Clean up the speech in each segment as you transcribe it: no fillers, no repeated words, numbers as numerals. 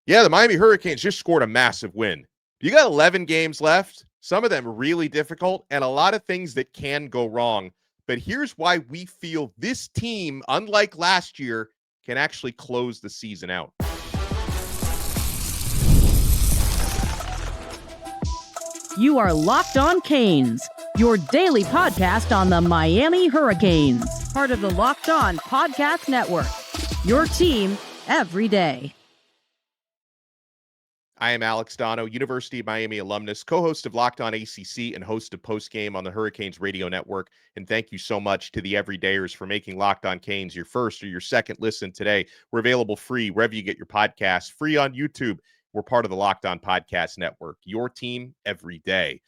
Yeah, the Miami Hurricanes just scored a massive win. You got 11 games left, some of them really difficult, and a lot of things that can go wrong. But here's why we feel this team, unlike last year, can actually close the season out. You are Locked On Canes, your daily podcast on the Miami Hurricanes, part of the Locked On Podcast Network, your team every day. I am Alex Donno, University of Miami alumnus, co-host of Locked On ACC and host of Postgame on the Hurricanes Radio Network. And thank you so much to the everydayers for making Locked On Canes your first or your second listen today. We're available free wherever you get your podcasts, free on YouTube. We're part of the Locked On Podcast Network, your team every day.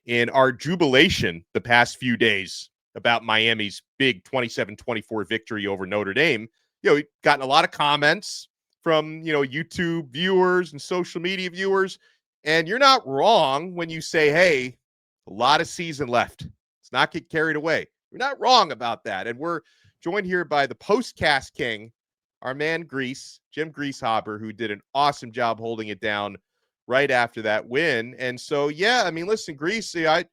In our jubilation the past few days about Miami's big 27-24 victory over Notre Dame, we've gotten a lot of comments from, YouTube viewers and social media viewers. And you're not wrong when you say, hey, a lot of season left. Let's not get carried away. You're not wrong about that. And we're joined here by the postcast king, our man Gries, Jim Grieshaber, who did an awesome job holding it down right after that win. And so, listen, Gries, I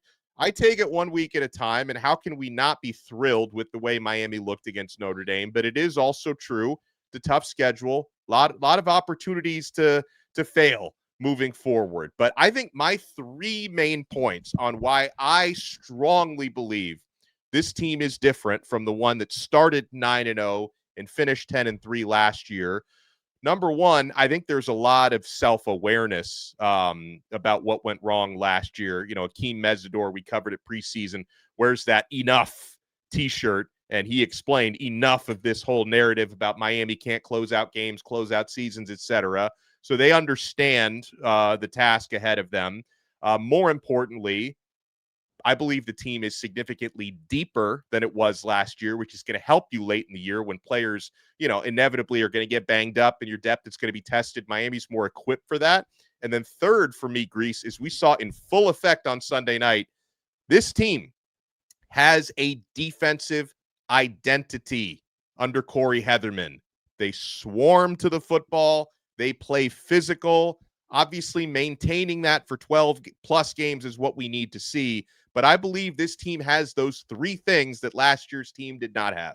take it 1 week at a time. And how can we not be thrilled with the way Miami looked against Notre Dame? But it is also true, the tough schedule, a lot of opportunities to fail moving forward. But I think my three main points on why I strongly believe this team is different from the one that started 9-0 and finished 10-3 last year. Number one, I think there's a lot of self-awareness about what went wrong last year. AKHEEM MESIDOR, we covered it preseason. Where's that enough t-shirt? And he explained enough of this whole narrative about Miami can't close out games, close out seasons, etc. So they understand the task ahead of them. More importantly, I believe the team is significantly deeper than it was last year, which is going to help you late in the year when players, inevitably are going to get banged up and your depth is going to be tested. Miami's more equipped for that. And then third for me, Gries, is we saw in full effect on Sunday night, this team has a defensive identity under Corey Heatherman. They swarm to the football. They play physical. Obviously, maintaining that for 12-plus games is what we need to see. But I believe this team has those three things that last year's team did not have.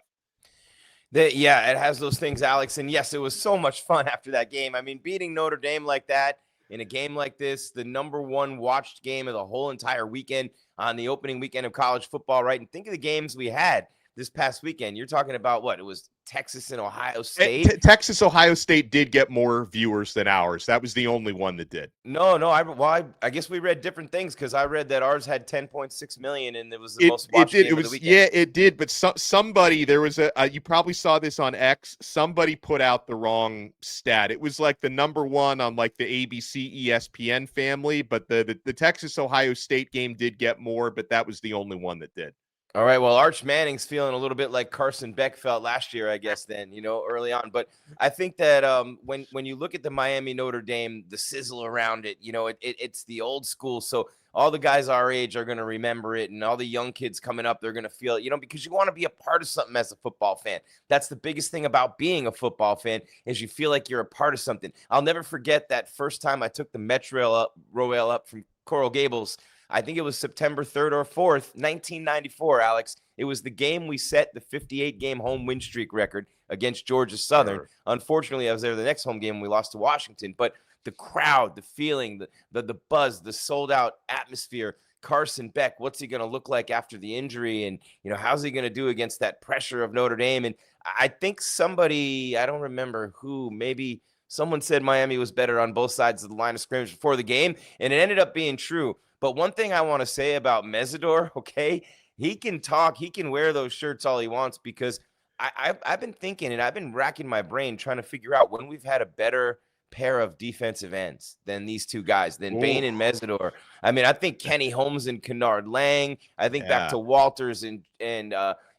It has those things, Alex. And yes, it was so much fun after that game. I mean, beating Notre Dame like that in a game like this, the number one watched game of the whole entire weekend on the opening weekend of college football, right? And think of the games we had this past weekend. You're talking about what? It was Texas and Ohio State. Texas, Ohio State did get more viewers than ours. That was the only one that did. No. I guess we read different things because I read that ours had 10.6 million and it was the most watched game of the weekend. Yeah, it did. But somebody, there was you probably saw this on X. Somebody put out the wrong stat. It was like the number one on like the ABC ESPN family, but the Texas Ohio State game did get more, but that was the only one that did. All right, well, Arch Manning's feeling a little bit like Carson Beck felt last year, I guess, then, early on. But I think that when you look at the Miami Notre Dame, the sizzle around it, it's the old school. So all the guys our age are going to remember it, and all the young kids coming up, they're going to feel it, because you want to be a part of something as a football fan. That's the biggest thing about being a football fan is you feel like you're a part of something. I'll never forget that first time I took the Metro rail up from Coral Gables. I think it was September 3rd or 4th, 1994, Alex. It was the game we set the 58-game home win streak record against Georgia Southern. Sure. Unfortunately, I was there the next home game when we lost to Washington. But the crowd, the feeling, the buzz, the sold-out atmosphere, Carson Beck, what's he going to look like after the injury? And, how's he going to do against that pressure of Notre Dame? And I think somebody, I don't remember who, maybe someone said Miami was better on both sides of the line of scrimmage before the game, and it ended up being true. But one thing I want to say about MESIDOR, okay, he can talk, he can wear those shirts all he wants, because I've been thinking and I've been racking my brain trying to figure out when we've had a better pair of defensive ends than these two guys, than BAIN and MESIDOR. I mean, I think Kenny Holmes and Kennard Lang. I think back to Walters and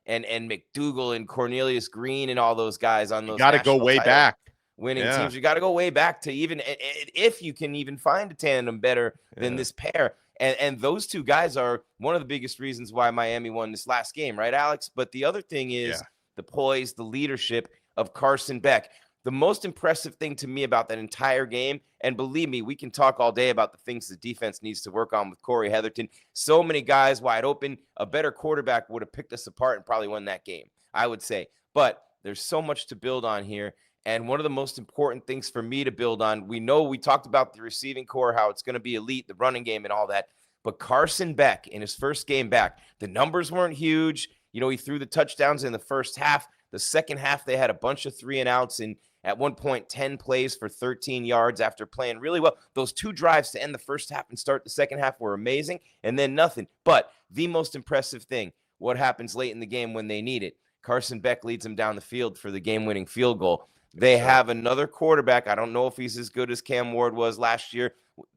McDougal and Cornelius Green and all those guys on those. Got to go way back. Winning teams. You got to go way back to even if you can even find a tandem better than this pair. And those two guys are one of the biggest reasons why Miami won this last game, right, Alex? But the other thing is the poise, the leadership of Carson Beck. the most impressive thing to me about that entire game, and believe me, we can talk all day about the things the defense needs to work on with Corey Heatherton. So many guys wide open. A better quarterback would have picked us apart and probably won that game, I would say. But there's so much to build on here. And one of the most important things for me to build on, we talked about the receiving core, how it's going to be elite, the running game and all that. But Carson Beck, in his first game back, the numbers weren't huge. He threw the touchdowns in the first half. The second half, they had a bunch of 3-and-outs and at one point 10 plays for 13 yards after playing really well. Those 2 drives to end the first half and start the second half were amazing, and then nothing. But the most impressive thing, what happens late in the game when they need it? Carson Beck leads them down the field for the game-winning field goal. They have another quarterback. I don't know if he's as good as Cam Ward was last year.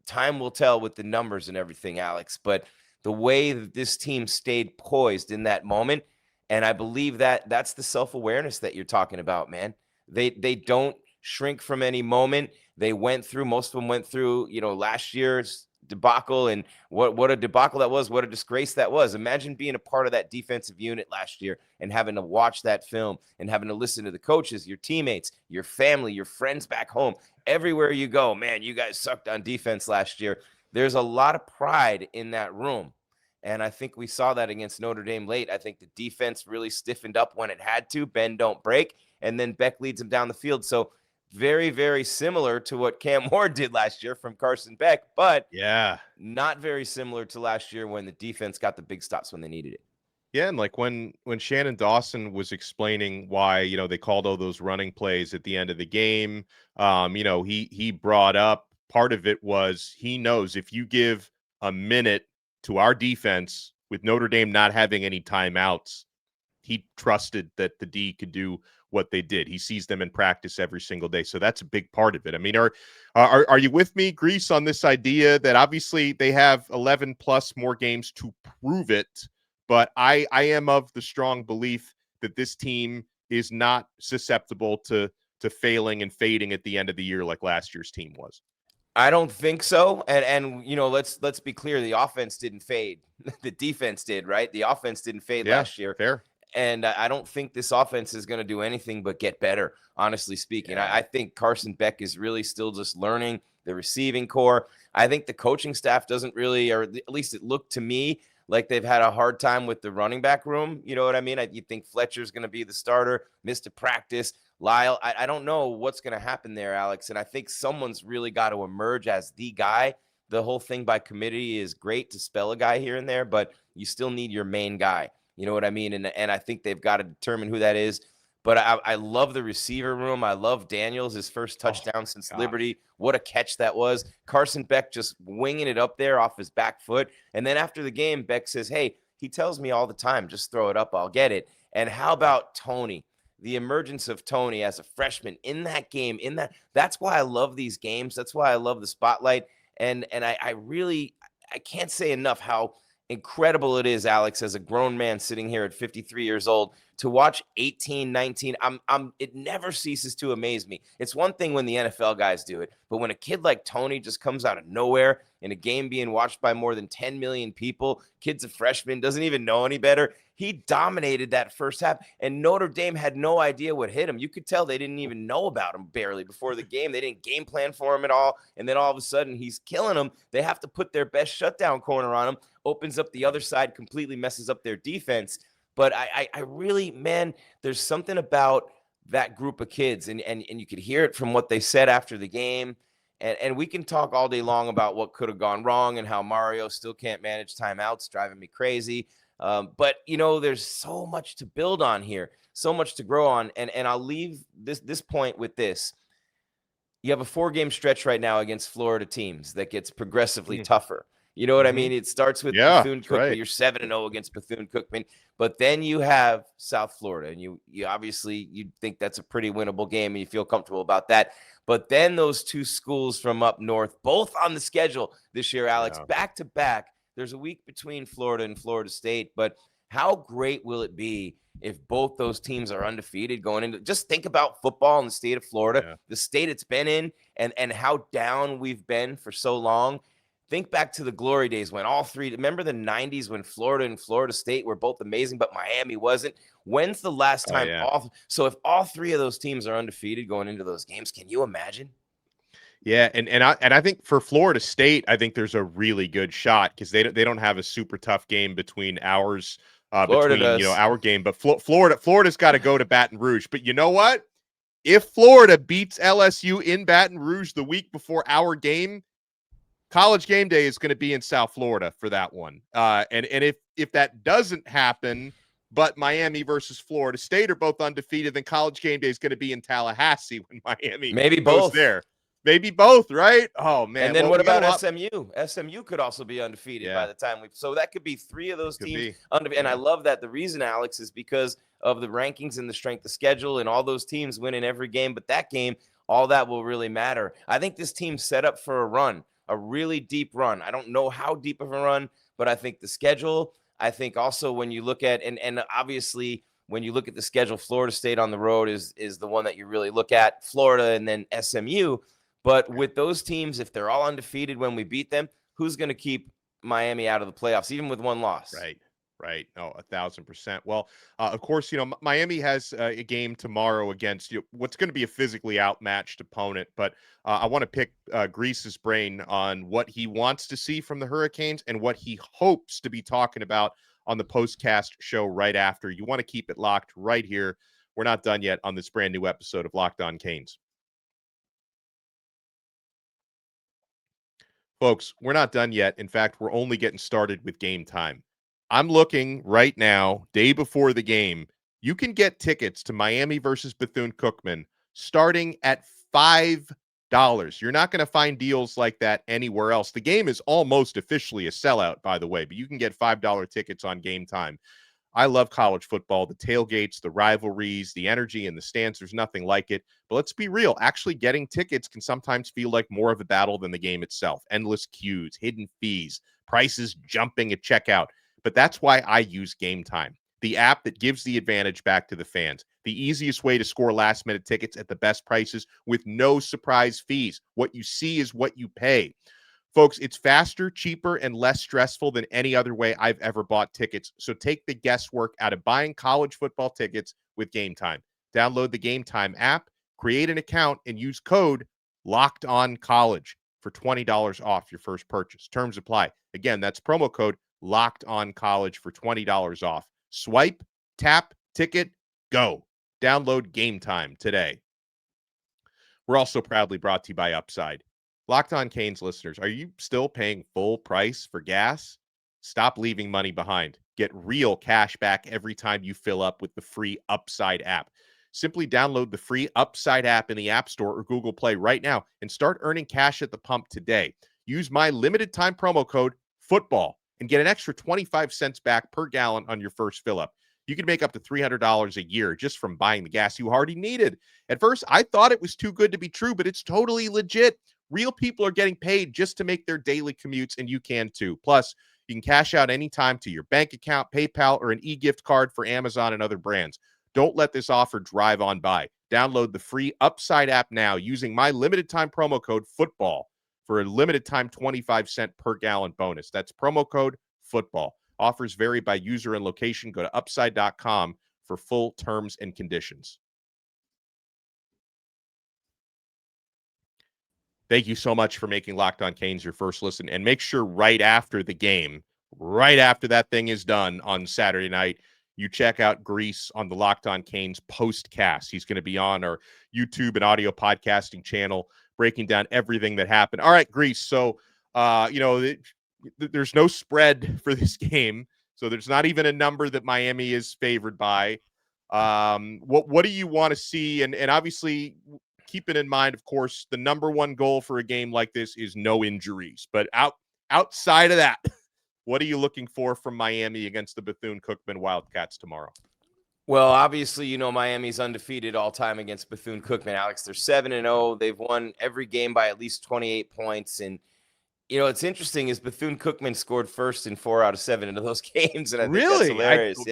Time will tell with the numbers and everything, Alex. But the way that this team stayed poised in that moment, and I believe that that's the self-awareness that you're talking about, man. They don't shrink from any moment. Most of them went through, last year's debacle, and what a debacle that was, what a disgrace that was. Imagine being a part of that defensive unit last year and having to watch that film and having to listen to the coaches, your teammates, your family, your friends back home. Everywhere you go, man, you guys sucked on defense last year. There's a lot of pride in that room. And I think we saw that against Notre Dame late. I think the defense really stiffened up when it had to. Bend, don't break. And then Beck leads him down the field. So very, very similar to what Cam Ward did last year from Carson Beck, but not very similar to last year when the defense got the big stops when they needed it. Yeah, and like when Shannon Dawson was explaining why, they called all those running plays at the end of the game, he brought up part of it was he knows if you give a minute to our defense with Notre Dame not having any timeouts, he trusted that the D could do what they did. He sees them in practice every single day. So that's a big part of it. I mean, are you with me, Gries, on this idea that obviously they have 11 plus more games to prove it, but I am of the strong belief that this team is not susceptible to failing and fading at the end of the year like last year's team was. I don't think so. And let's be clear. The offense didn't fade. The defense did, right? The offense didn't fade last year. Fair. And I don't think this offense is going to do anything but get better, honestly speaking. Yeah. I think Carson Beck is really still just learning the receiving core. I think the coaching staff doesn't really, or at least it looked to me like they've had a hard time with the running back room. You know what I mean? You think Fletcher's going to be the starter, missed a practice. Lyle, I don't know what's going to happen there, Alex. And I think someone's really got to emerge as the guy. The whole thing by committee is great to spell a guy here and there, but you still need your main guy. You know what I mean? And I think they've got to determine who that is. But I love the receiver room. I love Daniels, his first touchdown since Liberty. What a catch that was. Carson Beck just winging it up there off his back foot. And then after the game, Beck says, hey, he tells me all the time, just throw it up, I'll get it. And how about Toney? The emergence of Toney as a freshman in that game, that's why I love these games. That's why I love the spotlight. And I can't say enough how incredible it is, Alex, as a grown man sitting here at 53 years old to watch 18, 19. It never ceases to amaze me. It's one thing when the NFL guys do it, but when a kid like Toney just comes out of nowhere in a game being watched by more than 10 million people, kid's a freshman, doesn't even know any better. He dominated that first half, and Notre Dame had no idea what hit him. You could tell they didn't even know about him barely before the game. They didn't game plan for him at all, and then all of a sudden he's killing them. They have to put their best shutdown corner on him, opens up the other side, completely messes up their defense. But I really, man, there's something about that group of kids, and you could hear it from what they said after the game. And we can talk all day long about what could have gone wrong and how Mario still can't manage timeouts, driving me crazy. But, there's so much to build on here, so much to grow on. And I'll leave this point with this. You have a 4-game stretch right now against Florida teams that gets progressively tougher. You know what I mean? It starts with Bethune-Cookman. Right. You're 7-0 against Bethune-Cookman. But then you have South Florida, and you obviously you think that's a pretty winnable game, and you feel comfortable about that. But then those 2 schools from up north, both on the schedule this year, Alex, back to back. There's a week between Florida and Florida State. But how great will it be if both those teams are undefeated going into – just think about football in the state of Florida, the state it's been in, and how down we've been for so long. think back to the glory days when all three, remember the 90s when Florida and Florida State were both amazing, but Miami wasn't? When's the last Oh, time yeah. so if all three of those teams are undefeated going into those games, can you imagine? Yeah, and I think for Florida State, I think there's a really good shot because they don't have a super tough game between ours, Florida between does. our game, but Florida's got to go to Baton Rouge. But you know what? If Florida beats LSU in Baton Rouge the week before our game, College Game Day is going to be in South Florida for that one. And if that doesn't happen, but Miami versus Florida State are both undefeated, then College Game Day is going to be in Tallahassee when Miami Maybe goes both. there. Maybe both, right? Oh, man. And then well, what about SMU? SMU could also be undefeated by the time so that could be three of those teams undefeated. And I love that. The reason, Alex, is because of the rankings and the strength of schedule and all those teams winning every game. But that game, all that will really matter. I think this team's set up for a run, a really deep run. I don't know how deep of a run, but I think the schedule, I think also when you look at, and obviously when you look at the schedule, Florida State on the road is the one that you really look at, Florida and then SMU. But with those teams, if they're all undefeated when we beat them, who's going to keep Miami out of the playoffs, even with one loss? Right. No, 1,000%. Well, of course, Miami has a game tomorrow against what's going to be a physically outmatched opponent. But I want to pick Gries's brain on what he wants to see from the Hurricanes and what he hopes to be talking about on the postcast show right after. You want to keep it locked right here. We're not done yet on this brand new episode of Locked On Canes. Folks, we're not done yet. In fact, we're only getting started with game time. I'm looking right now, day before the game. You can get tickets to Miami versus Bethune-Cookman starting at $5. You're not going to find deals like that anywhere else. The game is almost officially a sellout, by the way, but you can get $5 tickets on game time. I love college football, the tailgates, the rivalries, the energy in the stands. There's nothing like it. But let's be real. Actually getting tickets can sometimes feel like more of a battle than the game itself. Endless queues, hidden fees, prices jumping at checkout. But that's why I use Game Time, the app that gives the advantage back to the fans. The easiest way to score last-minute tickets at the best prices with no surprise fees. What you see is what you pay. Folks, it's faster, cheaper, and less stressful than any other way I've ever bought tickets. So take the guesswork out of buying college football tickets with Game Time. Download the Game Time app, create an account, and use code LOCKEDONCOLLEGE for $20 off your first purchase. Terms apply. Again, that's promo code LOCKEDONCOLLEGE for $20 off. Swipe, tap, ticket, go. Download Game Time today. We're also proudly brought to you by Upside. Locked On Canes listeners, are you still paying full price for gas? Stop leaving money behind. Get real cash back every time you fill up with the free Upside app. Simply download the free Upside app in the App Store or Google Play right now and start earning cash at the pump today. Use my limited time promo code FOOTBALL and get an extra 25 cents back per gallon on your first fill up. You can make up to $300 a year just from buying the gas you already needed. At first, I thought it was too good to be true, but it's totally legit. Real people are getting paid just to make their daily commutes, and you can too. Plus, you can cash out anytime to your bank account, PayPal, or an e-gift card for Amazon and other brands. Don't let this offer drive on by. Download the free Upside app now using my limited time promo code FOOTBALL for a limited time 25-cent per gallon bonus. That's promo code FOOTBALL. Offers vary by user and location. Go to upside.com for full terms and conditions. Thank you so much for making Locked On Canes your first listen. And make sure right after the game, right after that thing is done on Saturday night, you check out Gries on the Locked On Canes postcast. He's going to be on our YouTube and audio podcasting channel, breaking down everything that happened. All right, Gries. So, there's no spread for this game. So there's not even a number that Miami is favored by. What do you want to see? And obviously, keeping in mind, of course, the number one goal for a game like this is no injuries. But outside of that, what are you looking for from Miami against the Bethune-Cookman Wildcats tomorrow? Well, obviously, Miami's undefeated all time against Bethune-Cookman, Alex. They're 7-0. They've won every game by at least 28 points. And, it's interesting is Bethune-Cookman scored first in 4 out of 7 of those games. And I think that's hilarious.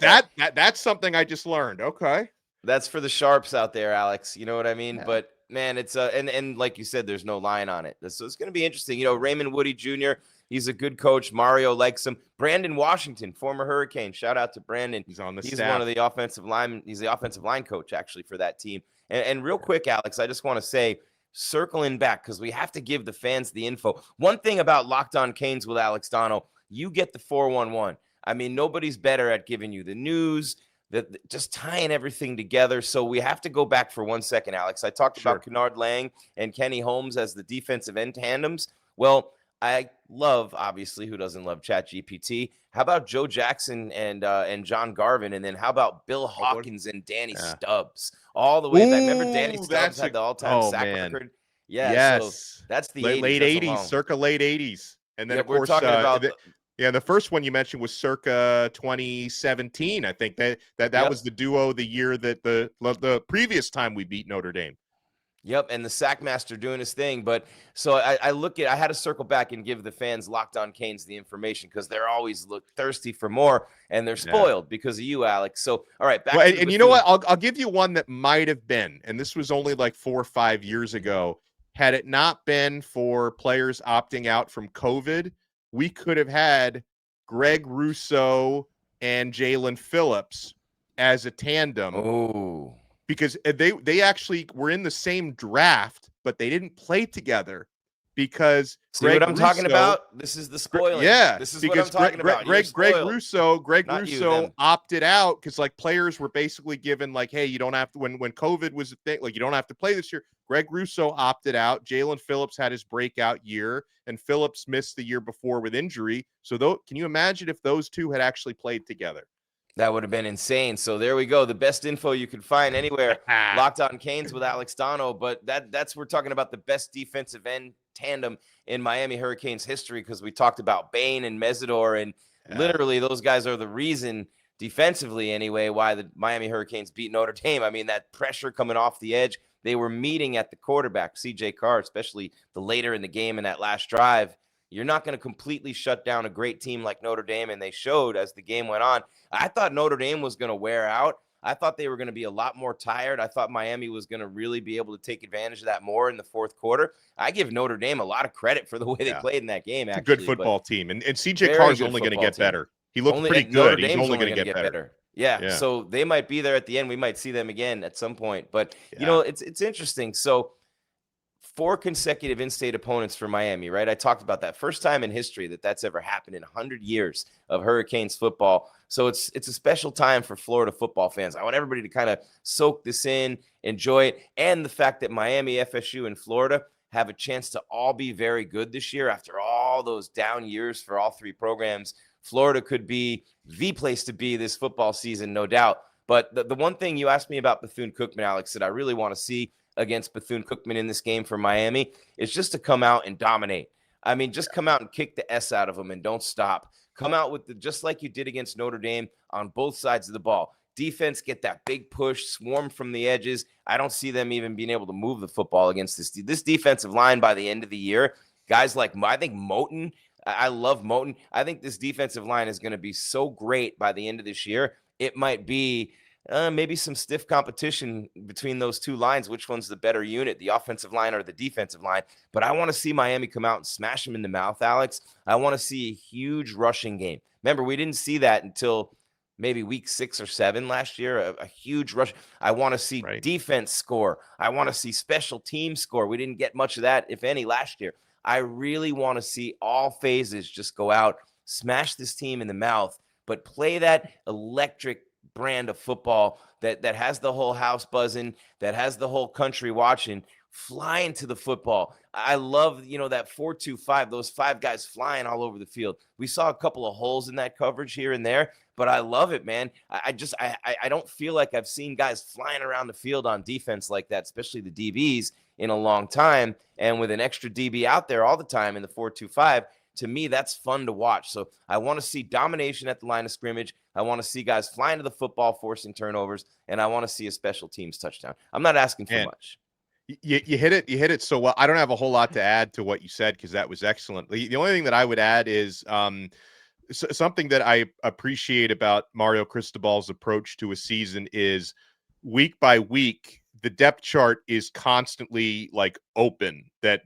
That's something I just learned. Okay. That's for the sharps out there, Alex. You know what I mean? Yeah. But man, it's and like you said, there's no line on it. So it's going to be interesting. You know, Raymond Woody Jr., he's a good coach. Mario likes him. Brandon Washington, former Hurricane. Shout out to Brandon. He's on the He's staff. one of the offensive linemen. He's the offensive line coach actually for that team. And real quick, Alex, I just want to say, circling back, because we have to give the fans the info. One thing about Locked On Canes with Alex Donno, you get the 411. I mean, nobody's better at giving you the news, that just tying everything together. So we have to go back for 1 second, Alex. I talked about Kennard Lang and Kenny Holmes as the defensive end tandems. Well, I love, obviously, who doesn't love ChatGPT? How about Joe Jackson and John Garvin? And then how about Bill Hawkins and Danny Stubbs? All the way back. Remember Danny Stubbs had the all-time sack record? Yeah, yes. So that's the late 80s, circa late 80s. And then, of course, we're talking about the first one you mentioned was circa 2017. I think that was the duo the year that the previous time we beat Notre Dame. Yep, and the Sackmaster doing his thing. But so I had to circle back and give the fans Locked On Canes the information because they're always thirsty for more, and they're spoiled because of you, Alex. So, all right, back to and you know what? I'll give you one that might have been, and this was only like 4 or 5 years ago. Had it not been for players opting out from COVID, we could have had Greg Rousseau and Jalen Phillips as a tandem. Oh. Because they actually were in the same draft, but they didn't play together because See what I'm talking about? This is the spoiling. Yeah, this is what I'm talking about. Greg Rousseau opted out because like players were basically given like, hey, you don't have to when COVID was a thing, like you don't have to play this year. Greg Rousseau opted out. Jalen Phillips had his breakout year, and Phillips missed the year before with injury. So can you imagine if those two had actually played together? That would have been insane. So there we go. The best info you could find anywhere. Locked On Canes with Alex Donno. But that's we're talking about the best defensive end tandem in Miami Hurricanes history because we talked about BAIN and MESIDOR, and literally those guys are the reason defensively anyway why the Miami Hurricanes beat Notre Dame. I mean, that pressure coming off the edge. They were meeting at the quarterback, CJ Carr, especially the later in the game in that last drive. You're not going to completely shut down a great team like Notre Dame, and they showed as the game went on. I thought Notre Dame was going to wear out. I thought they were going to be a lot more tired. I thought Miami was going to really be able to take advantage of that more in the fourth quarter. I give Notre Dame a lot of credit for the way they played in that game. Actually, it's a good football team, and CJ Carr is only going to get better. He looks pretty good. He's only going to get better. Yeah, so they might be there at the end. We might see them again at some point. But, you know, it's interesting. So 4 consecutive in-state opponents for Miami, right? I talked about that. First time in history that's ever happened in 100 years of Hurricanes football. So it's a special time for Florida football fans. I want everybody to kind of soak this in, enjoy it, and the fact that Miami, FSU, and Florida have a chance to all be very good this year after all those down years for all 3 programs. Florida could be the place to be this football season, no doubt. But the one thing you asked me about Bethune-Cookman, Alex, that I really want to see against Bethune-Cookman in this game for Miami is just to come out and dominate. I mean, just come out and kick the S out of them and don't stop. Come out with just like you did against Notre Dame on both sides of the ball. Defense, get that big push, swarm from the edges. I don't see them even being able to move the football against this defensive line by the end of the year. Guys like, I think Moten, I love Moten. I think this defensive line is going to be so great by the end of this year. It might be maybe some stiff competition between those two lines. Which one's the better unit, the offensive line or the defensive line? But I want to see Miami come out and smash them in the mouth, Alex. I want to see a huge rushing game. Remember, we didn't see that until maybe week 6 or 7 last year, a huge rush. I want to see defense score. I want to see special teams score. We didn't get much of that, if any, last year. I really want to see all phases just go out, smash this team in the mouth, but play that electric brand of football that has the whole house buzzing, that has the whole country watching, flying to the football. I love, that 4-2-5, those 5 guys flying all over the field. We saw a couple of holes in that coverage here and there, but I love it, man. I don't feel like I've seen guys flying around the field on defense like that, especially the DBs, in a long time. And with an extra DB out there all the time in the 4-2-5, to me, that's fun to watch. So I want to see domination at the line of scrimmage. I want to see guys flying to the football, forcing turnovers, and I want to see a special teams touchdown. I'm not asking for much. You hit it so well. I don't have a whole lot to add to what you said because that was excellent. The only thing that I would add is something that I appreciate about Mario Cristobal's approach to a season is week by week, the depth chart is constantly like open, that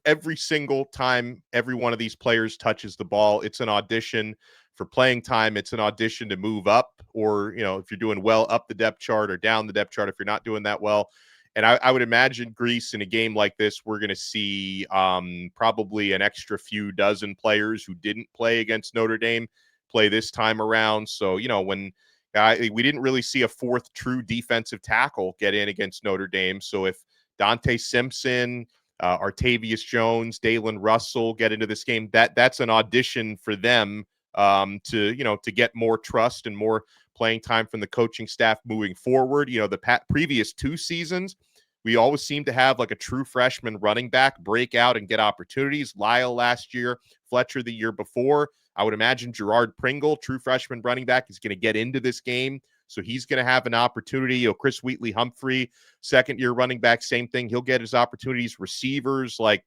every single time every one of these players touches the ball, it's an audition for playing time. It's an audition to move up, or, you know, if you're doing well, up the depth chart, or down the depth chart if you're not doing that well. And I would imagine Gries, in a game like this, we're going to see probably an extra few dozen players who didn't play against Notre Dame play this time around. So, you know, when we didn't really see a fourth true defensive tackle get in against Notre Dame. So if Dante Simpson, Artavius Jones, Dalen Russell get into this game, that's an audition for them to, you know, to get more trust and more playing time from the coaching staff moving forward. You know, the previous 2 seasons, we always seem to have like a true freshman running back break out and get opportunities. Lyle last year, Fletcher the year before. I would imagine Gerard Pringle, true freshman running back, is going to get into this game. So he's going to have an opportunity. You know, Chris Wheatley-Humphrey, second-year running back, same thing. He'll get his opportunities. Receivers like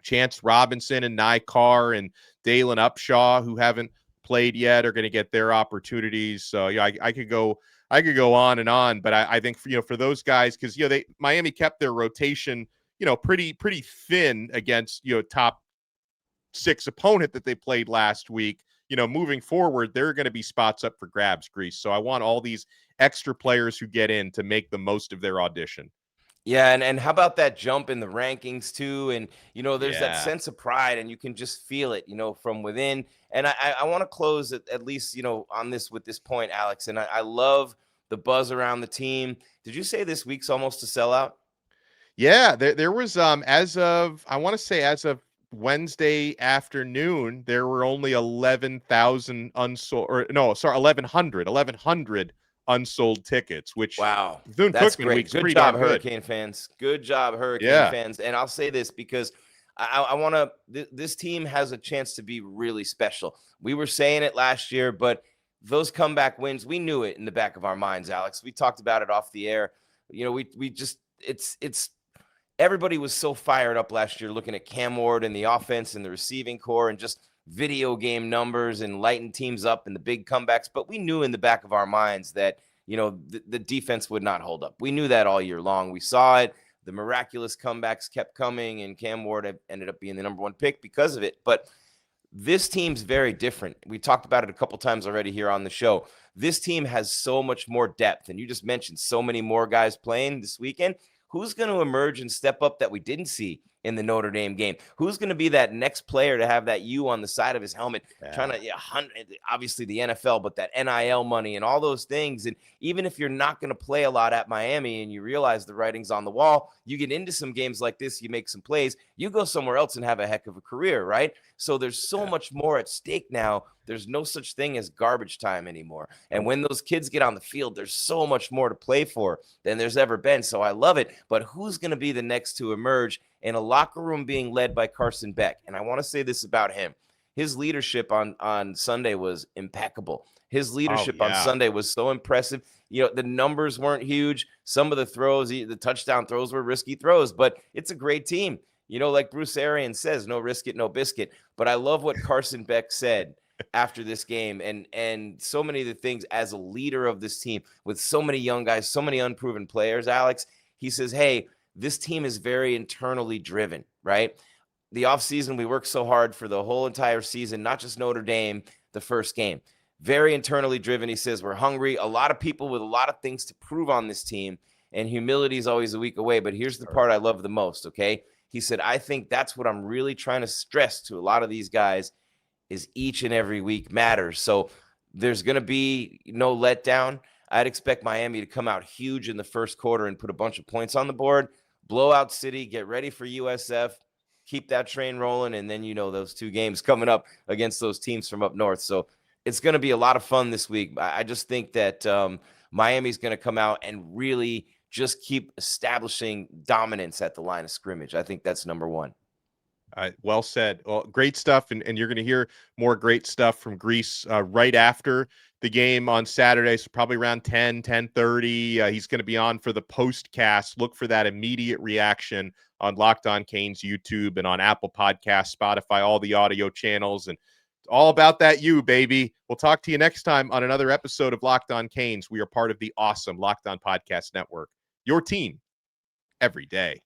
Chance Robinson and Nye Carr and Dalen Upshaw, who haven't played yet, are going to get their opportunities. So, yeah, I could go on and on, but I think for those guys, because, you know, Miami kept their rotation, you know, pretty thin against, you know, top 6 opponent that they played last week. You know, moving forward, there are going to be spots up for grabs, Gries. So I want all these extra players who get in to make the most of their audition. Yeah, and how about that jump in the rankings too? And, you know, there's that sense of pride, and you can just feel it, you know, from within. And I want to close at least, you know, on this with this point, Alex. And I love the buzz around the team. Did you say this week's almost a sellout? Yeah, there was as of Wednesday afternoon, there were only 11,000 unsold, or no, sorry, 1,100 unsold tickets, which, wow, that's Bethune-Cookman great. week's Good job, Hurricane fans. Good job, Hurricane fans. And I'll say this because I want to, this team has a chance to be really special. We were saying it last year, but those comeback wins, we knew it in the back of our minds, Alex. We talked about it off the air. You know, we just, it's, everybody was so fired up last year looking at Cam Ward and the offense and the receiving core and just video game numbers and lighting teams up and the big comebacks. But we knew in the back of our minds that, you know, the defense would not hold up. We knew that all year long. We saw it. The miraculous comebacks kept coming, and Cam Ward ended up being the number 1 pick because of it. But this team's very different. We talked about it a couple times already here on the show. This team has so much more depth, and you just mentioned so many more guys playing this weekend. Who's going to emerge and step up that we didn't see in the Notre Dame game? Who's going to be that next player to have that U on the side of his helmet, trying to hunt, obviously the NFL, but that NIL money and all those things? And even if you're not going to play a lot at Miami and you realize the writing's on the wall, you get into some games like this, you make some plays, you go somewhere else and have a heck of a career, right? So there's so much more at stake now. There's no such thing as garbage time anymore. And when those kids get on the field, there's so much more to play for than there's ever been. So I love it. But who's going to be the next to emerge in a locker room being led by Carson Beck? And I want to say this about him. His leadership on Sunday was impeccable. His leadership on Sunday was so impressive. You know, the numbers weren't huge. Some of the throws, the touchdown throws were risky throws, but it's a great team. You know, like Bruce Arians says, no risk it, no biscuit. But I love what Carson Beck said after this game, and so many of the things as a leader of this team with so many young guys, so many unproven players, Alex. He says, hey, this team is very internally driven, right? The offseason, we worked so hard for the whole entire season, not just Notre Dame, the first game. Very internally driven. He says, we're hungry. A lot of people with a lot of things to prove on this team, and humility is always a week away. But here's the part I love the most, okay? He said, I think that's what I'm really trying to stress to a lot of these guys is each and every week matters. So there's going to be no letdown. I'd expect Miami to come out huge in the first quarter and put a bunch of points on the board. Blowout city, get ready for USF, keep that train rolling, and then, you know, those 2 games coming up against those teams from up north. So it's going to be a lot of fun this week. I just think that Miami's going to come out and really just keep establishing dominance at the line of scrimmage. I think that's number 1. Well said. Well, great stuff. And you're going to hear more great stuff from Gries right after the game on Saturday. So probably around 10:30. He's going to be on for the postcast. Look for that immediate reaction on Locked On Canes YouTube and on Apple Podcasts, Spotify, all the audio channels, and all about that U, baby. We'll talk to you next time on another episode of Locked On Canes. We are part of the awesome Locked On Podcast Network. your team every day.